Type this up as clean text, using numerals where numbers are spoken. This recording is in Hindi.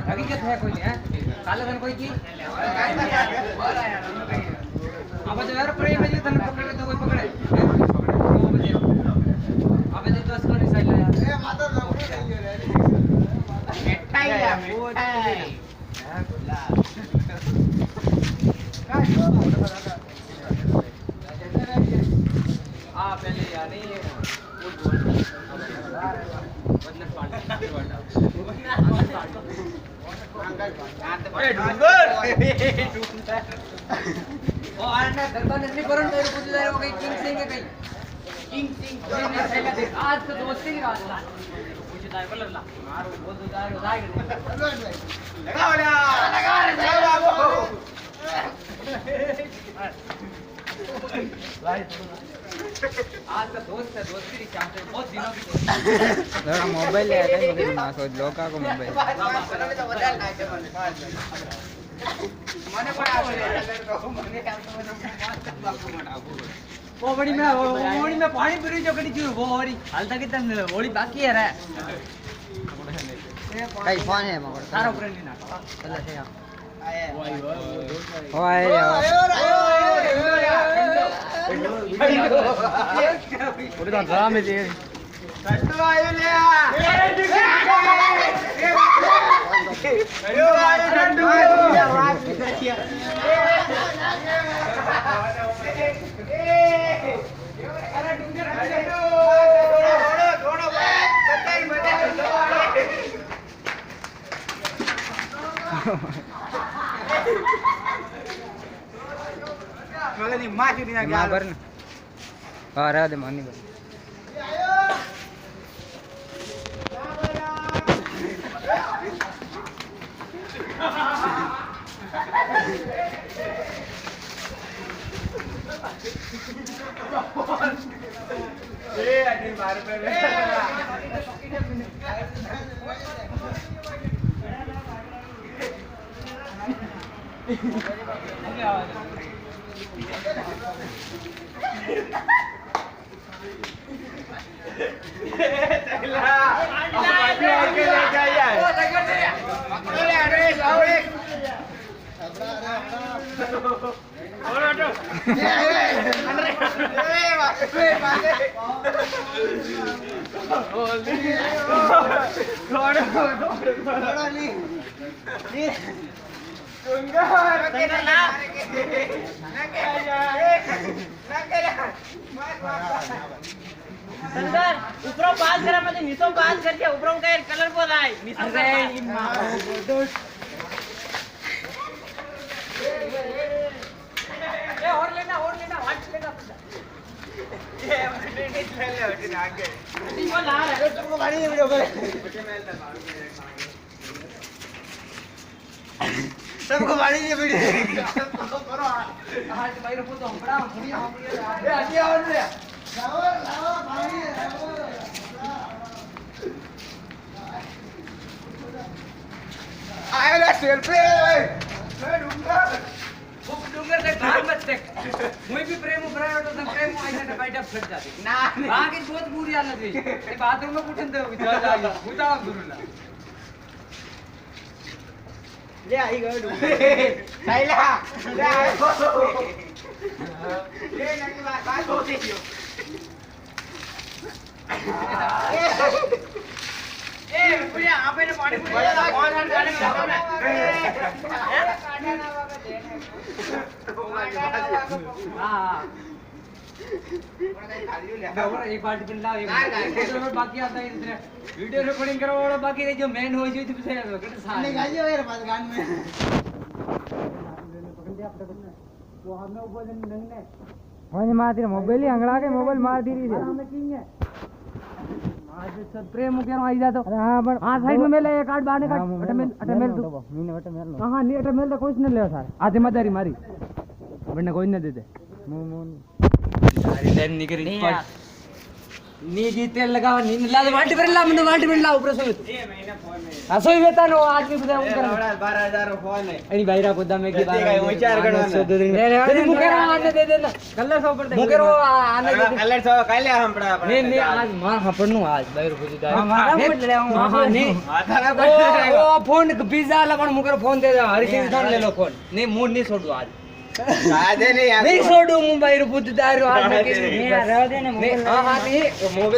હકીકત હે કોઈ હે કાલે તને કોઈ કી આબે તો યાર પ્રેમ જ તને પકડે તો કોઈ પકડે આબે તો 10 કરી સાઈડ લે યાર એ માતા નોકરી થઈ ગયો રે મેઠાઈ લા મેઠાઈ હા લા આ પેલે યાર નહીં બદનટ પાડી વાડા એ ડુંગર ઓ આને દરબાર નથી કરણ તો પૂછ જાય કઈ કિંગ સિંગ કે કઈ કિંગ સિંગ ને સેલા દે આજ તો દોસ્તી ની વાત લા પૂછતા હે બલલા મારો બોધુ દાયો લાગ લગાવ લગા રે બાબુ आज का दोस्त है दोस्ती की चाहते बहुत दिनों की जरा मोबाइल ले आते हैं मुझे ना सोच लोका को मोबाइल મને પણ आवडे मोड़ी में पानी पी जो कड़ी चूर वो होरी हालता कितना होली बाकी है रे कई फोन है मगर तारा ऊपर नहीं ना चला से ओए उड़े तो ड्राम में दे कष्ट आयो ले अरे आयो डंडू बात करिया अरे डुंगर थोड़ा बताई मजा मगर नहीं मां की ना मां पर हां रहा दे मानी पर ए अरे मार पे संदर ऊपरों पास करा मत नीचों पास करके ऊपरों का कलर बोल आए अरे ये और लेना वाट लेना ये ले ले आगे वो ला रहा तुमको गाड़ी दे वीडियो पे सबको गाड़ी दे वीडियो करो आज भाई रो तो हमड़ा थोड़ी ए आगे आओ रे लाओ पानी आया ना सेल्फी ए डूंगर से भाग मत देख मुई भी प्रेम उभरायो तो प्रेम आइसा ना बाइट फट जाती ना आगे बहुत बुरी हालत है ए बाथरूम में कुठन दे चल जाई उताव गुरुला ले आई गयो डूंगर साइला ले आयो ये नहीं बात होती क्यों ए पुलिया आपे ने पानी पूरी कौन हर गाड़ी में लगाओ ना काटा ना बाबा हां एक बाल्टी पिन लाओ एक बाकी आता है इधर वीडियो रिकॉर्डिंग करो वाला बाकी रह जो मेन हो जो तो से नहीं गाइयो यार बात गान में पकड़ दिया अपने को वो हमें ऊपर नहीं ने ओए मार तेरा मोबाइल ही अंगड़ा के मोबाइल मार दी रही है हमें किंग है आज सब प्रेम के आई जा तो हां पर हां साइड में मेले एक कार्ड बाहर काट अटमेल तू मीने अटमेल हां नहीं अटमेल तो कुछ नहीं ले सर आ जिम्मेदारी मारी वरना कोई नहीं देते मुंह सारी टाइम निकल नी जी तेल लगावा नी ला वाटी पर ला मन वाटी पर ला ऊपर सोई तू आ सोई वेता नो आदमी बुदा उन कर 12000 फोन है एनी भाईरा गोदा में की जल्दी का विचार करवाना। तेरे मुकेर आने दे देना कलर सो पर दे मुकेर आने दे कलर सो काले हम पड़ा नहीं नहीं आज मार हापड़नु आज भाईरो बुदी दा मारा पड़ ले हां नहीं माथा ना पड़ ओ फोन पिज्जा ला पण मुकेर फोन दे हरि सिंह फोन ले लो फोन नहीं मूड नहीं छोड़ू आज आजे नहीं नहीं छोड़ू मुंबई रो बुदी दारू आज में नहीं, नहीं रहने मोबाइल हां हां नहीं मोबाइल